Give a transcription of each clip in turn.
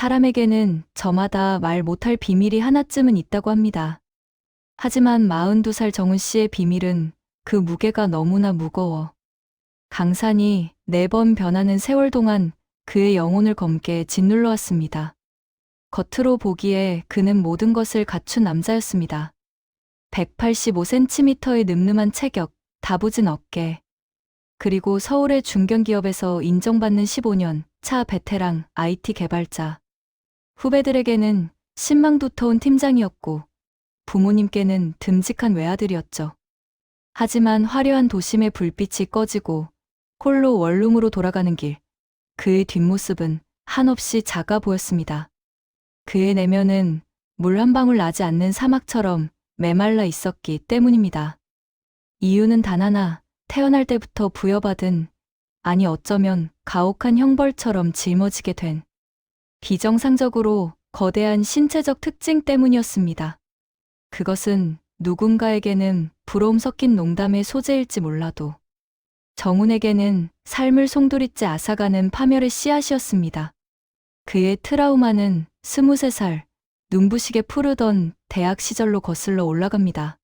사람에게는 저마다 말 못할 비밀이 하나쯤은 있다고 합니다. 하지만 42살 정훈 씨의 비밀은 그 무게가 너무나 무거워 강산이 4번 변하는 세월 동안 그의 영혼을 검게 짓눌러 왔습니다. 겉으로 보기에 그는 모든 것을 갖춘 남자였습니다. 185cm의 늠름한 체격, 다부진 어깨, 그리고 서울의 중견기업에서 인정받는 15년 차 베테랑 IT 개발자. 후배들에게는 신망두터운 팀장이었고 부모님께는 듬직한 외아들이었죠. 하지만 화려한 도심의 불빛이 꺼지고 홀로 원룸으로 돌아가는 길, 그의 뒷모습은 한없이 작아 보였습니다. 그의 내면은 물 한 방울 나지 않는 사막처럼 메말라 있었기 때문입니다. 이유는 단 하나, 태어날 때부터 부여받은, 아니 어쩌면 가혹한 형벌처럼 짊어지게 된 비정상적으로 거대한 신체적 특징 때문이었습니다. 그것은 누군가에게는 부러움 섞인 농담의 소재일지 몰라도 정훈에게는 삶을 송두리째 앗아가는 파멸의 씨앗이었습니다. 그의 트라우마는 23살 눈부시게 푸르던 대학 시절로 거슬러 올라갑니다.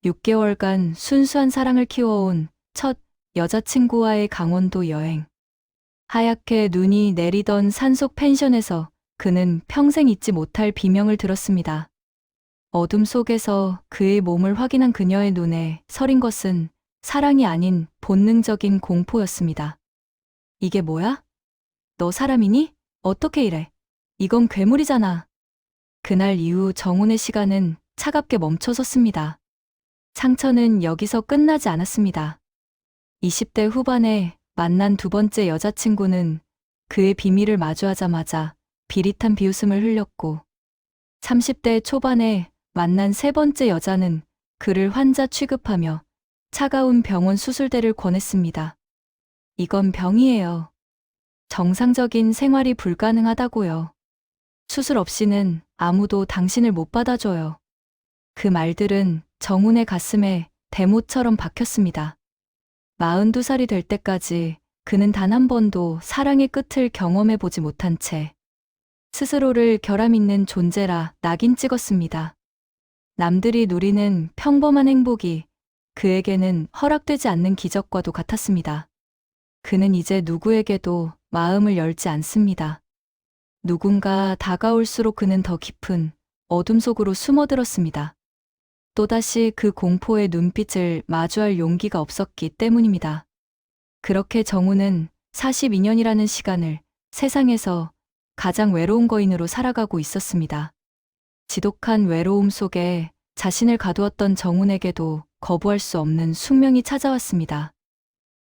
6개월간 순수한 사랑을 키워온 첫 여자친구와의 강원도 여행. 하얗게 눈이 내리던 산속 펜션에서 그는 평생 잊지 못할 비명을 들었습니다. 어둠 속에서 그의 몸을 확인한 그녀의 눈에 서린 것은 사랑이 아닌 본능적인 공포였습니다. 이게 뭐야? 너 사람이니? 어떻게 이래? 이건 괴물이잖아. 그날 이후 정훈의 시간은 차갑게 멈춰섰습니다. 상처는 여기서 끝나지 않았습니다. 20대 후반에 만난 2번째 여자친구는 그의 비밀을 마주하자마자 비릿한 비웃음을 흘렸고 30대 초반에 만난 3번째 여자는 그를 환자 취급하며 차가운 병원 수술대를 권했습니다. 이건 병이에요. 정상적인 생활이 불가능하다고요. 수술 없이는 아무도 당신을 못 받아줘요. 그 말들은 정훈의 가슴에 대못처럼 박혔습니다. 42살이 될 때까지 그는 단 한 번도 사랑의 끝을 경험해보지 못한 채 스스로를 결함 있는 존재라 낙인 찍었습니다. 남들이 누리는 평범한 행복이 그에게는 허락되지 않는 기적과도 같았습니다. 그는 이제 누구에게도 마음을 열지 않습니다. 누군가 다가올수록 그는 더 깊은 어둠 속으로 숨어들었습니다. 또다시 그 공포의 눈빛을 마주할 용기가 없었기 때문입니다. 그렇게 정훈은 42년이라는 시간을 세상에서 가장 외로운 거인으로 살아가고 있었습니다. 지독한 외로움 속에 자신을 가두었던 정훈에게도 거부할 수 없는 숙명이 찾아왔습니다.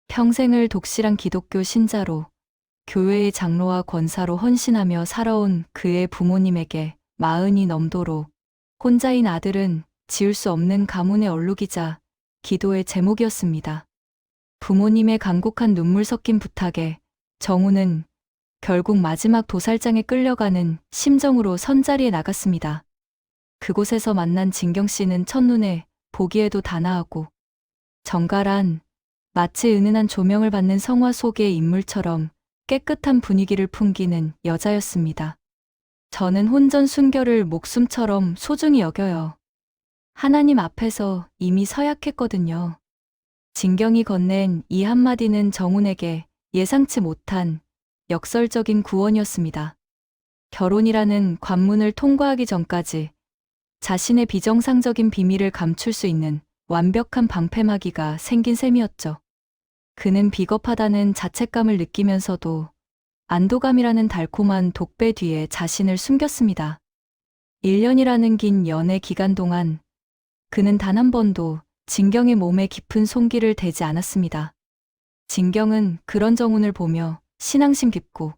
평생을 독실한 기독교 신자로 교회의 장로와 권사로 헌신하며 살아온 그의 부모님에게 40이 넘도록 혼자인 아들은 지울 수 없는 가문의 얼룩이자 기도의 제목이었습니다. 부모님의 간곡한 눈물 섞인 부탁에 정훈은 결국 마지막 도살장에 끌려가는 심정으로 선자리에 나갔습니다. 그곳에서 만난 진경 씨는 첫눈에 보기에도 단아하고 정갈한, 마치 은은한 조명을 받는 성화 속의 인물처럼 깨끗한 분위기를 풍기는 여자였습니다. 저는 혼전 순결을 목숨처럼 소중히 여겨요. 하나님 앞에서 이미 서약했거든요. 진경이 건넨 이 한마디는 정훈에게 예상치 못한 역설적인 구원이었습니다. 결혼이라는 관문을 통과하기 전까지 자신의 비정상적인 비밀을 감출 수 있는 완벽한 방패막이가 생긴 셈이었죠. 그는 비겁하다는 자책감을 느끼면서도 안도감이라는 달콤한 독배 뒤에 자신을 숨겼습니다. 1년이라는 긴 연애 기간 동안 그는 단 한 번도 진경의 몸에 깊은 손길을 대지 않았습니다. 진경은 그런 정훈을 보며 신앙심 깊고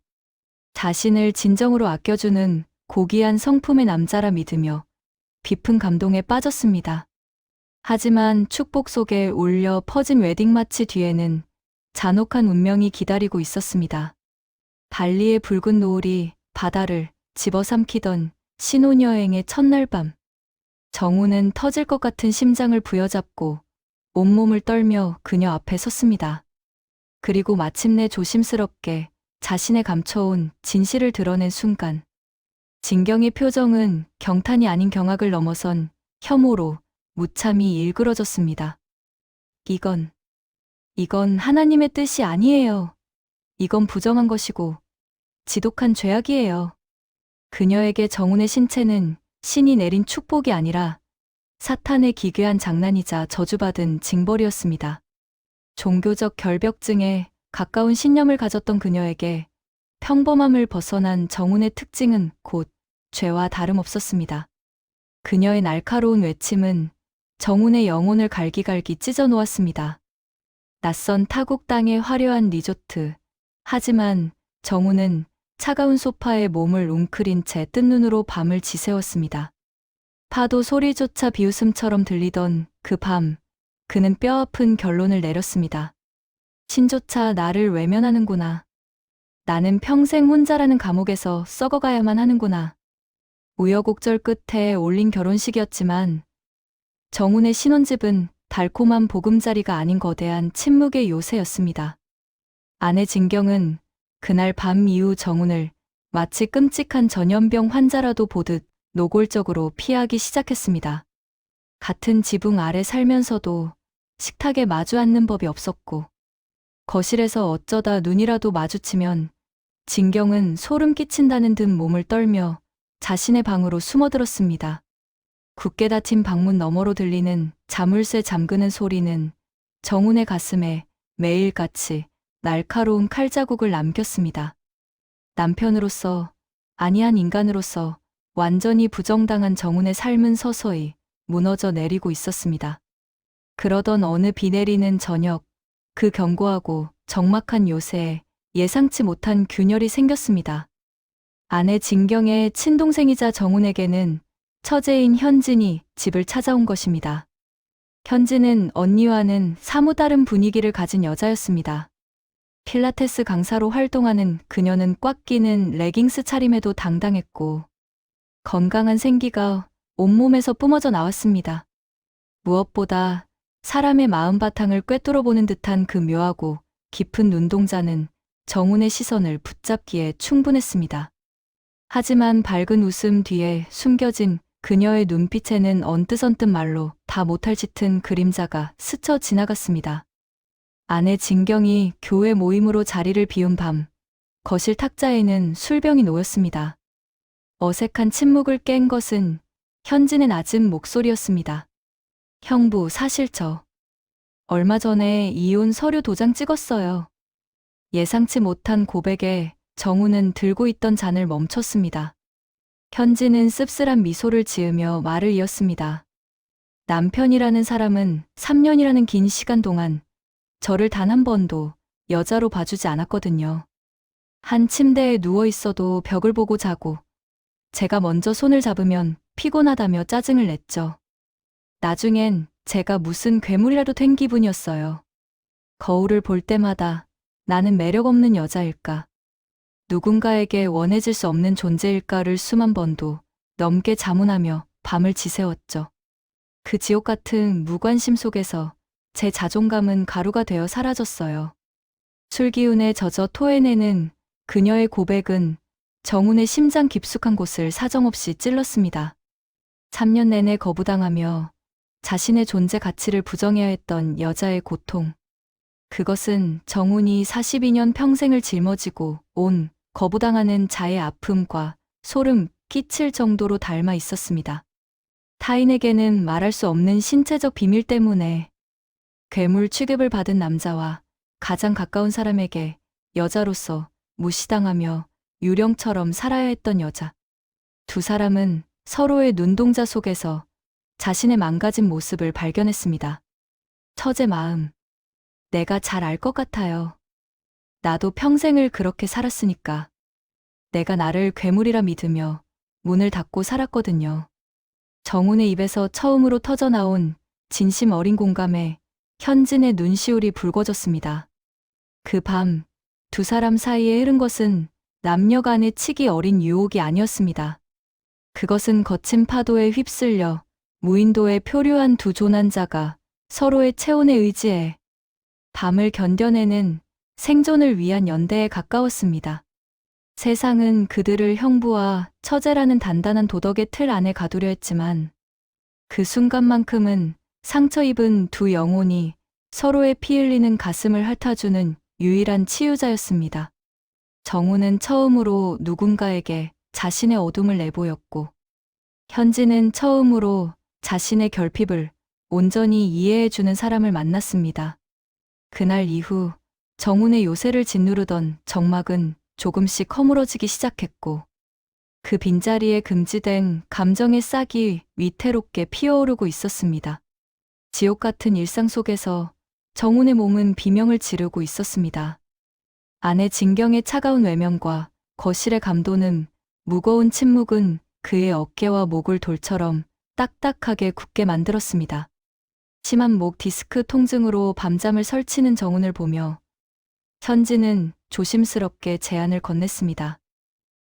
자신을 진정으로 아껴주는 고귀한 성품의 남자라 믿으며 깊은 감동에 빠졌습니다. 하지만 축복 속에 울려 퍼진 웨딩마치 뒤에는 잔혹한 운명이 기다리고 있었습니다. 발리의 붉은 노을이 바다를 집어삼키던 신혼여행의 첫날 밤, 정훈은 터질 것 같은 심장을 부여잡고 온몸을 떨며 그녀 앞에 섰습니다. 그리고 마침내 조심스럽게 자신의 감춰온 진실을 드러낸 순간 진경의 표정은 경탄이 아닌 경악을 넘어선 혐오로 무참히 일그러졌습니다. 이건 하나님의 뜻이 아니에요. 이건 부정한 것이고 지독한 죄악이에요. 그녀에게 정훈의 신체는 신이 내린 축복이 아니라 사탄의 기괴한 장난이자 저주받은 징벌이었습니다. 종교적 결벽증에 가까운 신념을 가졌던 그녀에게 평범함을 벗어난 정훈의 특징은 곧 죄와 다름없었습니다. 그녀의 날카로운 외침은 정훈의 영혼을 갈기갈기 찢어 놓았습니다. 낯선 타국 땅의 화려한 리조트. 하지만 정훈은 차가운 소파에 몸을 웅크린 채 뜬 눈으로 밤을 지새웠습니다. 파도 소리조차 비웃음처럼 들리던 그 밤, 그는 뼈아픈 결론을 내렸습니다. 신조차 나를 외면하는구나. 나는 평생 혼자라는 감옥에서 썩어가야만 하는구나. 우여곡절 끝에 올린 결혼식이었지만 정훈의 신혼집은 달콤한 보금자리가 아닌 거대한 침묵의 요새였습니다. 아내 진경은 그날 밤 이후 정훈을 마치 끔찍한 전염병 환자라도 보듯 노골적으로 피하기 시작했습니다. 같은 지붕 아래 살면서도 식탁에 마주 앉는 법이 없었고 거실에서 어쩌다 눈이라도 마주치면 진경은 소름 끼친다는 듯 몸을 떨며 자신의 방으로 숨어들었습니다. 굳게 닫힌 방문 너머로 들리는 자물쇠 잠그는 소리는 정훈의 가슴에 매일같이 날카로운 칼자국을 남겼습니다. 남편으로서, 아니 한 인간으로서 완전히 부정당한 정훈의 삶은 서서히 무너져 내리고 있었습니다. 그러던 어느 비 내리는 저녁, 그 견고하고 적막한 요새에 예상치 못한 균열이 생겼습니다. 아내 진경의 친동생이자 정훈에게는 처제인 현진이 집을 찾아온 것입니다. 현진은 언니와는 사뭇 다른 분위기를 가진 여자였습니다. 필라테스 강사로 활동하는 그녀는 꽉 끼는 레깅스 차림에도 당당했고 건강한 생기가 온몸에서 뿜어져 나왔습니다. 무엇보다 사람의 마음 바탕을 꿰뚫어 보는 듯한 그 묘하고 깊은 눈동자는 정훈의 시선을 붙잡기에 충분했습니다. 하지만 밝은 웃음 뒤에 숨겨진 그녀의 눈빛에는 언뜻언뜻 말로 다 못할 짙은 그림자가 스쳐 지나갔습니다. 아내 진경이 교회 모임으로 자리를 비운 밤, 거실 탁자에는 술병이 놓였습니다. 어색한 침묵을 깬 것은 현진의 낮은 목소리였습니다. 형부, 사실 얼마 전에 이혼 서류 도장 찍었어요. 예상치 못한 고백에 정훈은 들고 있던 잔을 멈췄습니다. 현진은 씁쓸한 미소를 지으며 말을 이었습니다. 남편이라는 사람은 3년이라는 긴 시간 동안 저를 단 한 번도 여자로 봐주지 않았거든요. 한 침대에 누워 있어도 벽을 보고 자고 제가 먼저 손을 잡으면 피곤하다며 짜증을 냈죠. 나중엔 제가 무슨 괴물이라도 된 기분이었어요. 거울을 볼 때마다 나는 매력 없는 여자일까? 누군가에게 원해질 수 없는 존재일까를 수만 번도 넘게 자문하며 밤을 지새웠죠. 그 지옥 같은 무관심 속에서 제 자존감은 가루가 되어 사라졌어요. 술기운에 젖어 토해내는 그녀의 고백은 정훈의 심장 깊숙한 곳을 사정없이 찔렀습니다. 3년 내내 거부당하며 자신의 존재 가치를 부정해야 했던 여자의 고통. 그것은 정훈이 42년 평생을 짊어지고 온 거부당하는 자의 아픔과 소름 끼칠 정도로 닮아 있었습니다. 타인에게는 말할 수 없는 신체적 비밀 때문에 괴물 취급을 받은 남자와 가장 가까운 사람에게 여자로서 무시당하며 유령처럼 살아야 했던 여자. 두 사람은 서로의 눈동자 속에서 자신의 망가진 모습을 발견했습니다. 처제 마음. 내가 잘 알 것 같아요. 나도 평생을 그렇게 살았으니까. 내가 나를 괴물이라 믿으며 문을 닫고 살았거든요. 정훈의 입에서 처음으로 터져나온 진심 어린 공감에 현진의 눈시울이 붉어졌습니다. 그 밤, 두 사람 사이에 흐른 것은 남녀 간의 치기 어린 유혹이 아니었습니다. 그것은 거친 파도에 휩쓸려 무인도에 표류한 두 조난자가 서로의 체온에 의지해 밤을 견뎌내는 생존을 위한 연대에 가까웠습니다. 세상은 그들을 형부와 처제라는 단단한 도덕의 틀 안에 가두려 했지만 그 순간만큼은 상처 입은 두 영혼이 서로의 피 흘리는 가슴을 핥아주는 유일한 치유자였습니다. 정우는 처음으로 누군가에게 자신의 어둠을 내보였고, 현지는 처음으로 자신의 결핍을 온전히 이해해주는 사람을 만났습니다. 그날 이후 정운의 요새를 짓누르던 정막은 조금씩 허물어지기 시작했고, 그 빈자리에 금지된 감정의 싹이 위태롭게 피어오르고 있었습니다. 지옥 같은 일상 속에서 정운의 몸은 비명을 지르고 있었습니다. 아내 진경의 차가운 외면과 거실의 감도는 무거운 침묵은 그의 어깨와 목을 돌처럼 딱딱하게 굳게 만들었습니다. 심한 목 디스크 통증으로 밤잠을 설치는 정운을 보며 현지는 조심스럽게 제안을 건넸습니다.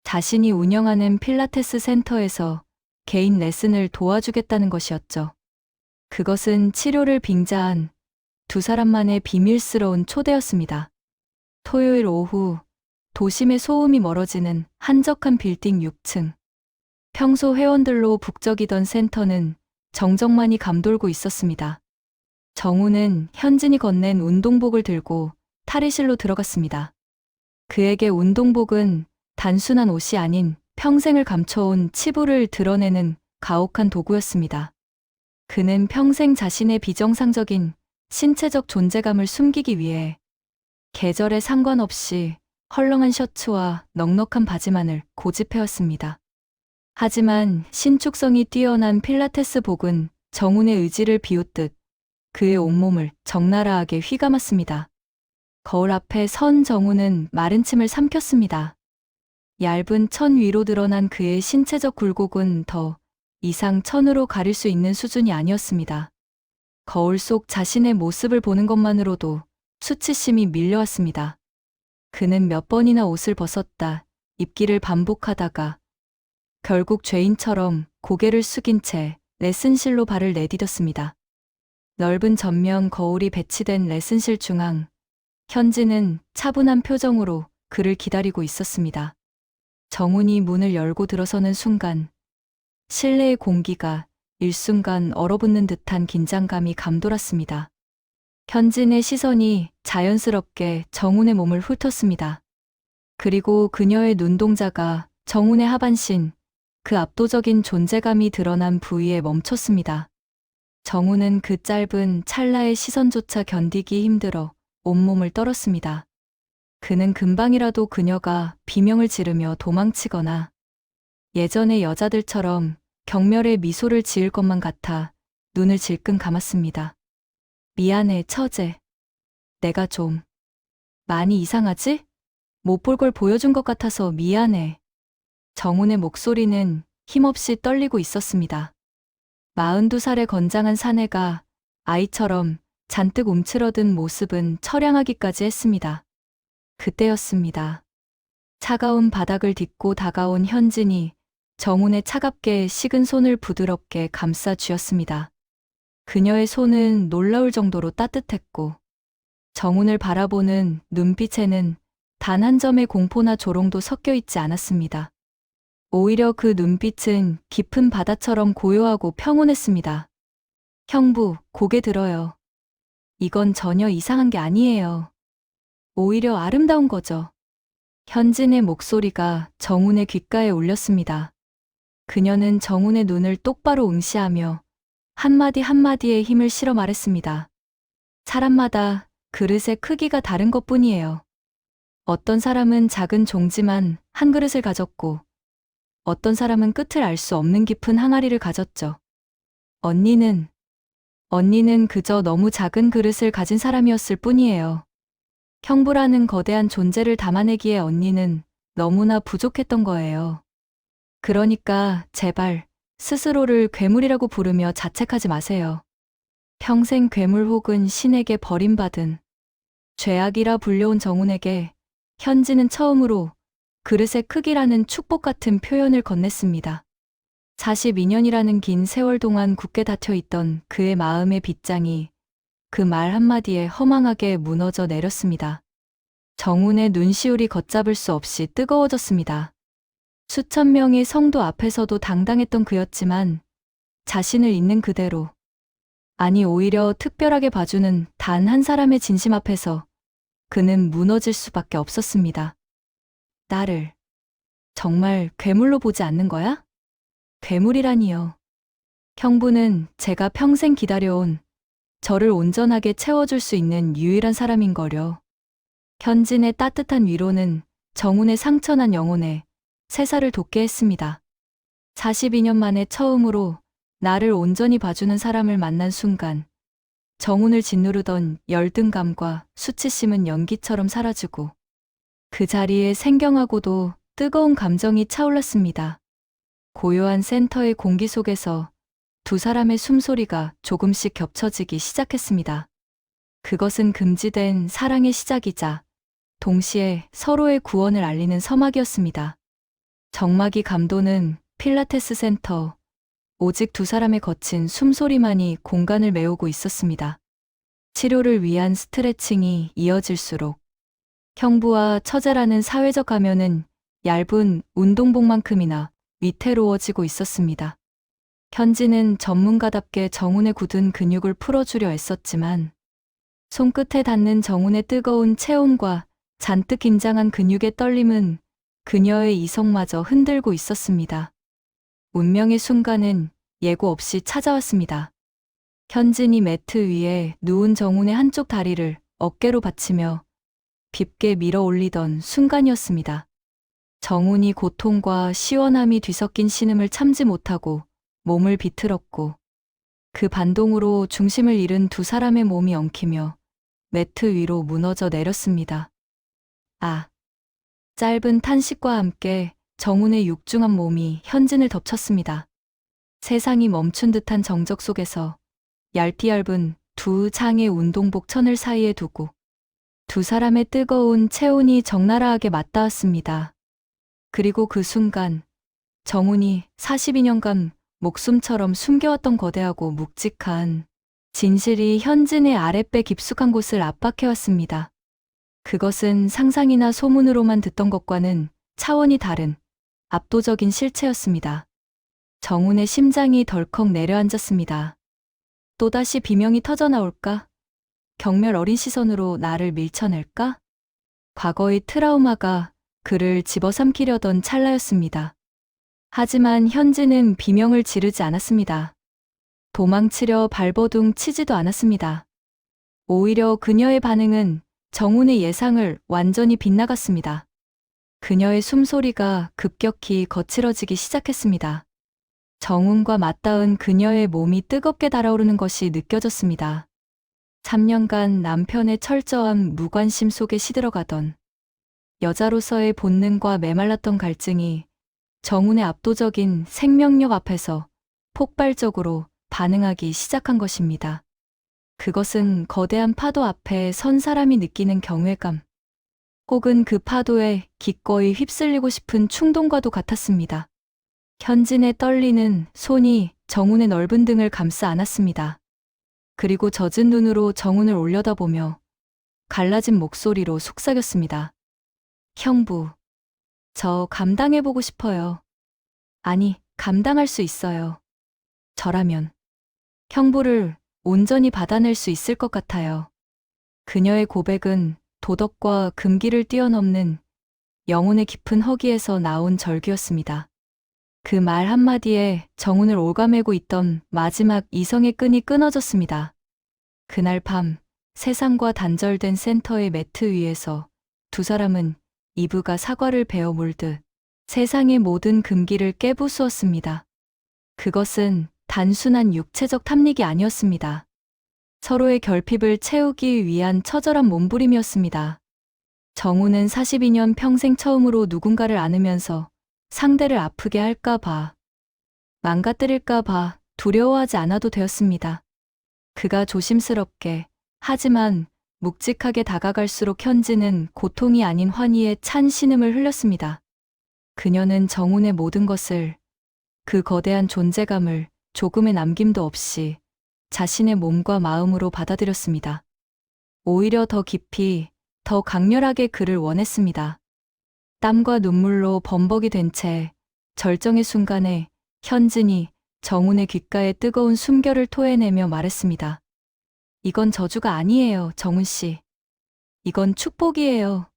자신이 운영하는 필라테스 센터에서 개인 레슨을 도와주겠다는 것이었죠. 그것은 치료를 빙자한 두 사람만의 비밀스러운 초대였습니다. 토요일 오후 도심의 소음이 멀어지는 한적한 빌딩 6층. 평소 회원들로 북적이던 센터는 정적만이 감돌고 있었습니다. 정우는 현진이 건넨 운동복을 들고 탈의실로 들어갔습니다. 그에게 운동복은 단순한 옷이 아닌 평생을 감춰온 치부를 드러내는 가혹한 도구였습니다. 그는 평생 자신의 비정상적인 신체적 존재감을 숨기기 위해 계절에 상관없이 헐렁한 셔츠와 넉넉한 바지만을 고집해왔습니다. 하지만 신축성이 뛰어난 필라테스 복은 정운의 의지를 비웃듯 그의 온몸을 적나라하게 휘감았습니다. 거울 앞에 선 정운은 마른 침을 삼켰습니다. 얇은 천 위로 드러난 그의 신체적 굴곡은 더 이상 천으로 가릴 수 있는 수준이 아니었습니다. 거울 속 자신의 모습을 보는 것만으로도 수치심이 밀려왔습니다. 그는 몇 번이나 옷을 벗었다 입기를 반복하다가 결국 죄인처럼 고개를 숙인 채 레슨실로 발을 내디뎠습니다. 넓은 전면 거울이 배치된 레슨실 중앙, 현지는 차분한 표정으로 그를 기다리고 있었습니다. 정운이 문을 열고 들어서는 순간 실내의 공기가 일순간 얼어붙는 듯한 긴장감이 감돌았습니다. 현진의 시선이 자연스럽게 정운의 몸을 훑었습니다. 그리고 그녀의 눈동자가 정운의 하반신, 그 압도적인 존재감이 드러난 부위에 멈췄습니다. 정운은 그 짧은 찰나의 시선조차 견디기 힘들어 온몸을 떨었습니다. 그는 금방이라도 그녀가 비명을 지르며 도망치거나 예전의 여자들처럼 경멸의 미소를 지을 것만 같아 눈을 질끈 감았습니다. 미안해, 처제. 내가 좀 많이 이상하지? 못 볼 걸 보여준 것 같아서 미안해. 정운의 목소리는 힘없이 떨리고 있었습니다. 42살의 건장한 사내가 아이처럼 잔뜩 움츠러든 모습은 처량하기까지 했습니다. 그때였습니다. 차가운 바닥을 딛고 다가온 현진이 정운의 차갑게 식은 손을 부드럽게 감싸 쥐었습니다. 그녀의 손은 놀라울 정도로 따뜻했고 정운을 바라보는 눈빛에는 단 한 점의 공포나 조롱도 섞여 있지 않았습니다. 오히려 그 눈빛은 깊은 바다처럼 고요하고 평온했습니다. 형부, 고개 들어요. 이건 전혀 이상한 게 아니에요. 오히려 아름다운 거죠. 현진의 목소리가 정운의 귓가에 울렸습니다. 그녀는 정운의 눈을 똑바로 응시하며 한마디 한마디에 힘을 실어 말했습니다. 사람마다 그릇의 크기가 다른 것뿐이에요. 어떤 사람은 작은 종지만 한 그릇을 가졌고 어떤 사람은 끝을 알 수 없는 깊은 항아리를 가졌죠. 언니는 그저 너무 작은 그릇을 가진 사람이었을 뿐이에요. 형부라는 거대한 존재를 담아내기에 언니는 너무나 부족했던 거예요. 그러니까 제발 스스로를 괴물이라고 부르며 자책하지 마세요. 평생 괴물 혹은 신에게 버림받은 죄악이라 불려온 정운에게 현지는 처음으로 그릇의 크기라는 축복 같은 표현을 건넸습니다. 42년이라는 긴 세월 동안 굳게 닫혀있던 그의 마음의 빗장이 그 말 한마디에 허망하게 무너져 내렸습니다. 정훈의 눈시울이 걷잡을 수 없이 뜨거워졌습니다. 수천 명의 성도 앞에서도 당당했던 그였지만 자신을 있는 그대로, 아니 오히려 특별하게 봐주는 단 한 사람의 진심 앞에서 그는 무너질 수밖에 없었습니다. 나를 정말 괴물로 보지 않는 거야? 괴물이라니요. 형부는 제가 평생 기다려온 저를 온전하게 채워줄 수 있는 유일한 사람인 거려. 현진의 따뜻한 위로는 정훈의 상처난 영혼에 새살을 돋게 했습니다. 42년 만에 처음으로 나를 온전히 봐주는 사람을 만난 순간 정훈을 짓누르던 열등감과 수치심은 연기처럼 사라지고 그 자리에 생경하고도 뜨거운 감정이 차올랐습니다. 고요한 센터의 공기 속에서 두 사람의 숨소리가 조금씩 겹쳐지기 시작했습니다. 그것은 금지된 사랑의 시작이자 동시에 서로의 구원을 알리는 서막이었습니다. 정막이 감도는 필라테스 센터, 오직 두 사람의 거친 숨소리만이 공간을 메우고 있었습니다. 치료를 위한 스트레칭이 이어질수록 형부와 처제라는 사회적 가면은 얇은 운동복만큼이나 위태로워지고 있었습니다. 현진은 전문가답게 정훈의 굳은 근육을 풀어주려 애썼지만 손끝에 닿는 정훈의 뜨거운 체온과 잔뜩 긴장한 근육의 떨림은 그녀의 이성마저 흔들고 있었습니다. 운명의 순간은 예고 없이 찾아왔습니다. 현진이 매트 위에 누운 정훈의 한쪽 다리를 어깨로 받치며 깊게 밀어 올리던 순간이었습니다. 정훈이 고통과 시원함이 뒤섞인 신음을 참지 못하고 몸을 비틀었고 그 반동으로 중심을 잃은 두 사람의 몸이 엉키며 매트 위로 무너져 내렸습니다. 아! 짧은 탄식과 함께 정훈의 육중한 몸이 현진을 덮쳤습니다. 세상이 멈춘 듯한 정적 속에서 얇디얇은 두 장의 운동복 천을 사이에 두고 두 사람의 뜨거운 체온이 적나라하게 맞닿았습니다. 그리고 그 순간 정훈이 42년간 목숨처럼 숨겨왔던 거대하고 묵직한 진실이 현진의 아랫배 깊숙한 곳을 압박해왔습니다. 그것은 상상이나 소문으로만 듣던 것과는 차원이 다른 압도적인 실체였습니다. 정훈의 심장이 덜컥 내려앉았습니다. 또다시 비명이 터져나올까? 경멸 어린 시선으로 나를 밀쳐낼까? 과거의 트라우마가 그를 집어삼키려던 찰나였습니다. 하지만 현진은 비명을 지르지 않았습니다. 도망치려 발버둥 치지도 않았습니다. 오히려 그녀의 반응은 정훈의 예상을 완전히 빗나갔습니다. 그녀의 숨소리가 급격히 거칠어지기 시작했습니다. 정훈과 맞닿은 그녀의 몸이 뜨겁게 달아오르는 것이 느껴졌습니다. 3년간 남편의 철저한 무관심 속에 시들어가던 여자로서의 본능과 메말랐던 갈증이 정훈의 압도적인 생명력 앞에서 폭발적으로 반응하기 시작한 것입니다. 그것은 거대한 파도 앞에 선 사람이 느끼는 경외감, 혹은 그 파도에 기꺼이 휩쓸리고 싶은 충동과도 같았습니다. 현진의 떨리는 손이 정훈의 넓은 등을 감싸 안았습니다. 그리고 젖은 눈으로 정훈을 올려다보며 갈라진 목소리로 속삭였습니다. 형부, 저 감당해보고 싶어요. 아니, 감당할 수 있어요. 저라면 형부를 온전히 받아낼 수 있을 것 같아요. 그녀의 고백은 도덕과 금기를 뛰어넘는 영혼의 깊은 허기에서 나온 절규였습니다. 그 말 한마디에 정훈을 올가매고 있던 마지막 이성의 끈이 끊어졌습니다. 그날 밤 세상과 단절된 센터의 매트 위에서 두 사람은 이브가 사과를 베어 물듯 세상의 모든 금기를 깨부수었습니다. 그것은 단순한 육체적 탐닉이 아니었습니다. 서로의 결핍을 채우기 위한 처절한 몸부림이었습니다. 정훈은 42년 평생 처음으로 누군가를 안으면서 상대를 아프게 할까봐, 망가뜨릴까봐 두려워하지 않아도 되었습니다. 그가 조심스럽게, 하지만 묵직하게 다가갈수록 현진은 고통이 아닌 환희에 찬 신음을 흘렸습니다. 그녀는 정훈의 모든 것을, 그 거대한 존재감을 조금의 남김도 없이 자신의 몸과 마음으로 받아들였습니다. 오히려 더 깊이 더 강렬하게 그를 원했습니다. 땀과 눈물로 범벅이 된 채 절정의 순간에 현진이 정훈의 귓가에 뜨거운 숨결을 토해내며 말했습니다. 이건 저주가 아니에요, 정훈 씨. 이건 축복이에요.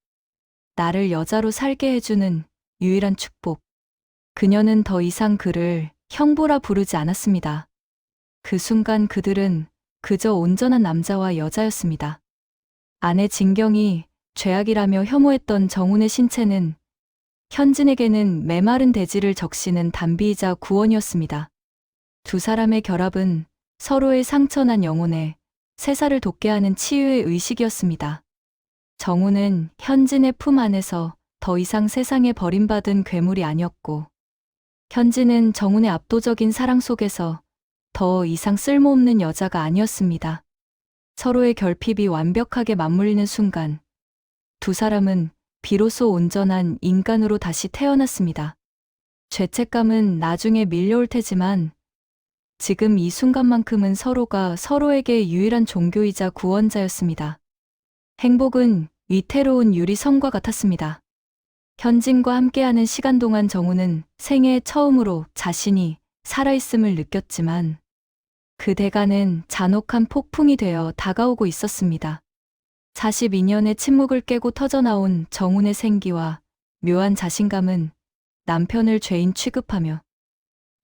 나를 여자로 살게 해주는 유일한 축복. 그녀는 더 이상 그를 형부라 부르지 않았습니다. 그 순간 그들은 그저 온전한 남자와 여자였습니다. 아내 진경이 죄악이라며 혐오했던 정훈의 신체는 현진에게는 메마른 대지를 적시는 단비이자 구원이었습니다. 두 사람의 결합은 서로의 상처난 영혼에 새살을 돋게 하는 치유의 의식이었습니다. 정훈은 현진의 품 안에서 더 이상 세상에 버림받은 괴물이 아니었고, 현진은 정훈의 압도적인 사랑 속에서 더 이상 쓸모없는 여자가 아니었습니다. 서로의 결핍이 완벽하게 맞물리는 순간, 두 사람은 비로소 온전한 인간으로 다시 태어났습니다. 죄책감은 나중에 밀려올 테지만, 지금 이 순간만큼은 서로가 서로에게 유일한 종교이자 구원자였습니다. 행복은 위태로운 유리성과 같았습니다. 현진과 함께하는 시간 동안 정훈은 생애 처음으로 자신이 살아있음을 느꼈지만 그 대가는 잔혹한 폭풍이 되어 다가오고 있었습니다. 42년의 침묵을 깨고 터져나온 정훈의 생기와 묘한 자신감은 남편을 죄인 취급하며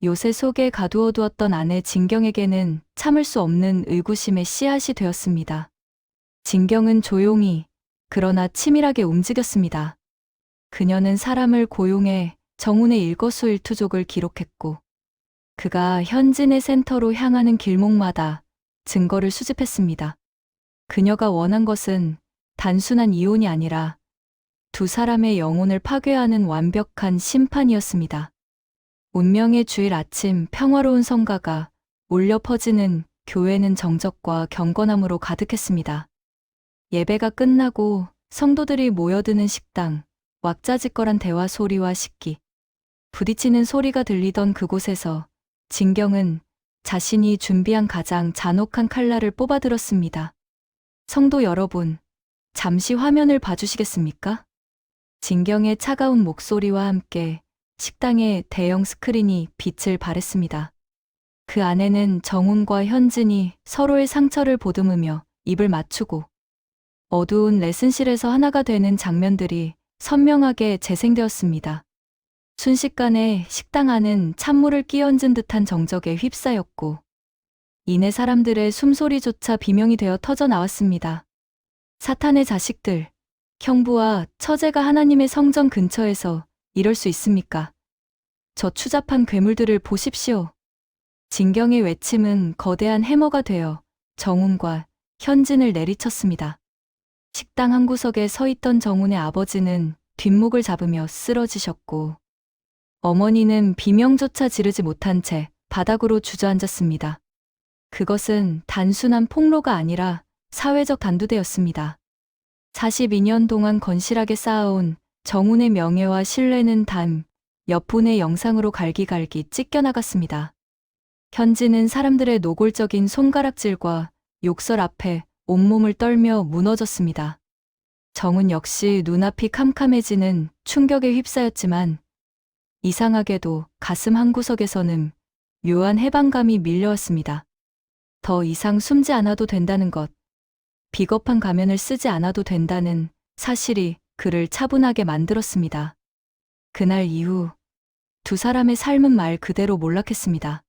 요새 속에 가두어두었던 아내 진경에게는 참을 수 없는 의구심의 씨앗이 되었습니다. 진경은 조용히 그러나 치밀하게 움직였습니다. 그녀는 사람을 고용해 정훈의 일거수일투족을 기록했고 그가 현진의 센터로 향하는 길목마다 증거를 수집했습니다. 그녀가 원한 것은 단순한 이혼이 아니라 두 사람의 영혼을 파괴하는 완벽한 심판이었습니다. 운명의 주일 아침 평화로운 성가가 울려 퍼지는 교회는 정적과 경건함으로 가득했습니다. 예배가 끝나고 성도들이 모여드는 식당, 왁자지껄한 대화 소리와 식기, 부딪히는 소리가 들리던 그곳에서 진경은 자신이 준비한 가장 잔혹한 칼날을 뽑아들었습니다. 성도 여러분, 잠시 화면을 봐주시겠습니까? 진경의 차가운 목소리와 함께 식당의 대형 스크린이 빛을 발했습니다. 그 안에는 정훈과 현진이 서로의 상처를 보듬으며 입을 맞추고 어두운 레슨실에서 하나가 되는 장면들이 선명하게 재생되었습니다. 순식간에 식당 안은 찬물을 끼얹은 듯한 정적에 휩싸였고 이내 사람들의 숨소리조차 비명이 되어 터져 나왔습니다. 사탄의 자식들, 형부와 처제가 하나님의 성전 근처에서 이럴 수 있습니까? 저 추잡한 괴물들을 보십시오. 진경의 외침은 거대한 해머가 되어 정훈과 현진을 내리쳤습니다. 식당 한 구석에 서 있던 정훈의 아버지는 뒷목을 잡으며 쓰러지셨고 어머니는 비명조차 지르지 못한 채 바닥으로 주저앉았습니다. 그것은 단순한 폭로가 아니라 사회적 단두대였습니다. 42년 동안 건실하게 쌓아온 정훈의 명예와 신뢰는 단 몇 분의 영상으로 갈기갈기 찢겨나갔습니다. 현진은 사람들의 노골적인 손가락질과 욕설 앞에 온몸을 떨며 무너졌습니다. 정훈 역시 눈앞이 캄캄해지는 충격에 휩싸였지만 이상하게도 가슴 한구석에서는 묘한 해방감이 밀려왔습니다. 더 이상 숨지 않아도 된다는 것, 비겁한 가면을 쓰지 않아도 된다는 사실이 그를 차분하게 만들었습니다. 그날 이후 두 사람의 삶은 말 그대로 몰락했습니다.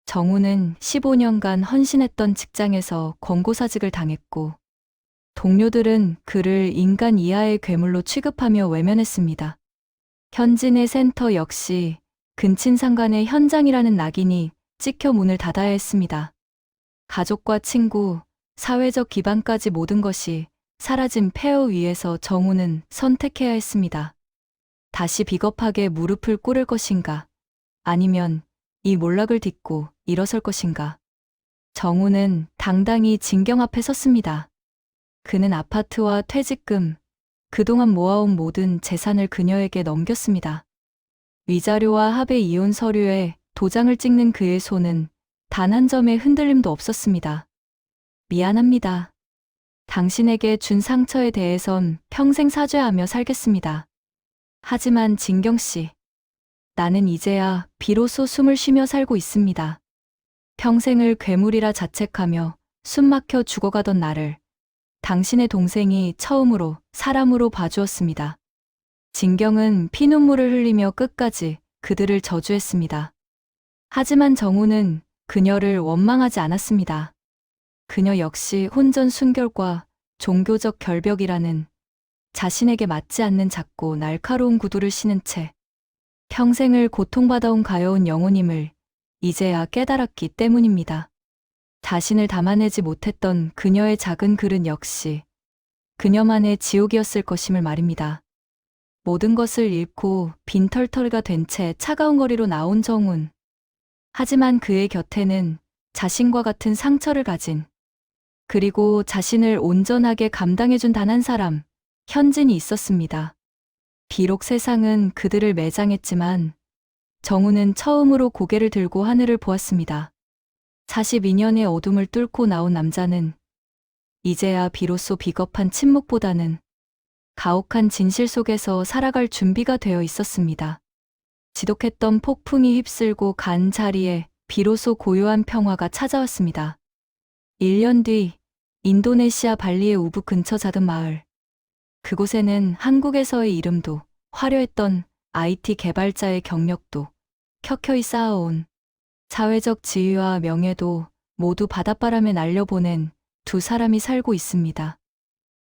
정훈은 15년간 헌신했던 직장에서 권고사직을 당했고 동료들은 그를 인간 이하의 괴물로 취급하며 외면했습니다. 현진의 센터 역시 근친상간의 현장이라는 낙인이 찍혀 문을 닫아야 했습니다. 가족과 친구, 사회적 기반까지 모든 것이 사라진 폐허 위에서 정훈은 선택해야 했습니다. 다시 비겁하게 무릎을 꿇을 것인가, 아니면 이 몰락을 딛고 일어설 것인가. 정훈은 당당히 진경 앞에 섰습니다. 그는 아파트와 퇴직금, 그동안 모아온 모든 재산을 그녀에게 넘겼습니다. 위자료와 합의 이혼 서류에 도장을 찍는 그의 손은 단 한 점의 흔들림도 없었습니다. 미안합니다. 당신에게 준 상처에 대해선 평생 사죄하며 살겠습니다. 하지만 진경 씨, 나는 이제야 비로소 숨을 쉬며 살고 있습니다. 평생을 괴물이라 자책하며 숨막혀 죽어가던 나를 당신의 동생이 처음으로 사람으로 봐주었습니다. 진경은 피눈물을 흘리며 끝까지 그들을 저주했습니다. 하지만 정우는 그녀를 원망하지 않았습니다. 그녀 역시 혼전 순결과 종교적 결벽이라는 자신에게 맞지 않는 작고 날카로운 구두를 신은 채 평생을 고통받아온 가여운 영혼임을 이제야 깨달았기 때문입니다. 자신을 담아내지 못했던 그녀의 작은 그릇 역시 그녀만의 지옥이었을 것임을 말입니다. 모든 것을 잃고 빈털터리가 된 채 차가운 거리로 나온 정훈. 하지만 그의 곁에는 자신과 같은 상처를 가진 그리고 자신을 온전하게 감당해준 단 한 사람, 현진이 있었습니다. 비록 세상은 그들을 매장했지만 정우는 처음으로 고개를 들고 하늘을 보았습니다. 42년의 어둠을 뚫고 나온 남자는 이제야 비로소 비겁한 침묵보다는 가혹한 진실 속에서 살아갈 준비가 되어 있었습니다. 지독했던 폭풍이 휩쓸고 간 자리에 비로소 고요한 평화가 찾아왔습니다. 1년 뒤 인도네시아 발리의 우붓 근처 작은 마을. 그곳에는 한국에서의 이름도 화려했던 IT 개발자의 경력도 켜켜이 쌓아온 사회적 지위와 명예도 모두 바닷바람에 날려보낸 두 사람이 살고 있습니다.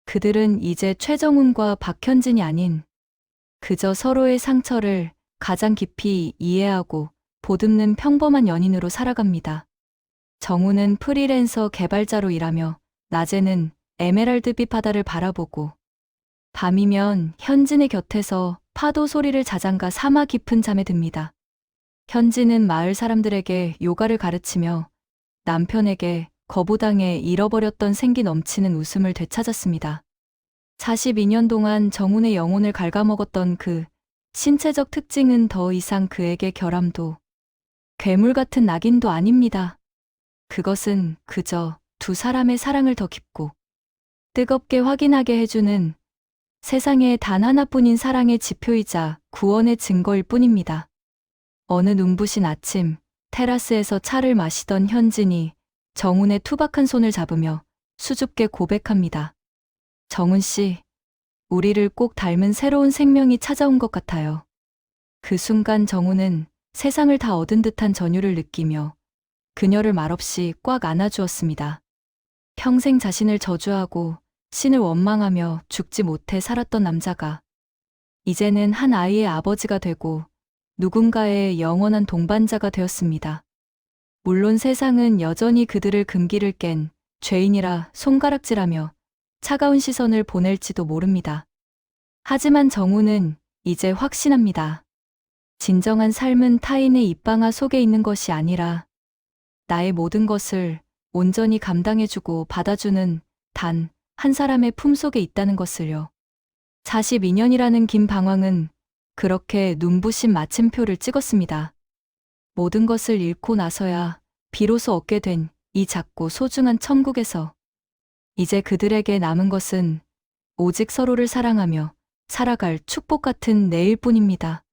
그들은 이제 최정훈과 박현진이 아닌 그저 서로의 상처를 가장 깊이 이해하고 보듬는 평범한 연인으로 살아갑니다. 정훈은 프리랜서 개발자로 일하며 낮에는 에메랄드빛 바다를 바라보고 밤이면 현진의 곁에서 파도 소리를 자장가 삼아 깊은 잠에 듭니다. 현진은 마을 사람들에게 요가를 가르치며 남편에게 거부당해 잃어버렸던 생기 넘치는 웃음을 되찾았습니다. 42년 동안 정훈의 영혼을 갉아먹었던 그 신체적 특징은 더 이상 그에게 결함도 괴물 같은 낙인도 아닙니다. 그것은 그저 두 사람의 사랑을 더 깊고 뜨겁게 확인하게 해주는 세상에 단 하나뿐인 사랑의 지표이자 구원의 증거일 뿐입니다. 어느 눈부신 아침, 테라스에서 차를 마시던 현진이 정훈의 투박한 손을 잡으며 수줍게 고백합니다. 정훈 씨, 우리를 꼭 닮은 새로운 생명이 찾아온 것 같아요. 그 순간 정훈은 세상을 다 얻은 듯한 전율을 느끼며 그녀를 말없이 꽉 안아주었습니다. 평생 자신을 저주하고 신을 원망하며 죽지 못해 살았던 남자가 이제는 한 아이의 아버지가 되고 누군가의 영원한 동반자가 되었습니다. 물론 세상은 여전히 그들을 금기를 깬 죄인이라 손가락질하며 차가운 시선을 보낼지도 모릅니다. 하지만 정우는 이제 확신합니다. 진정한 삶은 타인의 입방아 속에 있는 것이 아니라 나의 모든 것을 온전히 감당해주고 받아주는 단 한 사람의 품속에 있다는 것을요. 42년이라는 긴 방황은 그렇게 눈부신 마침표를 찍었습니다. 모든 것을 잃고 나서야 비로소 얻게 된 이 작고 소중한 천국에서 이제 그들에게 남은 것은 오직 서로를 사랑하며 살아갈 축복 같은 내일뿐입니다.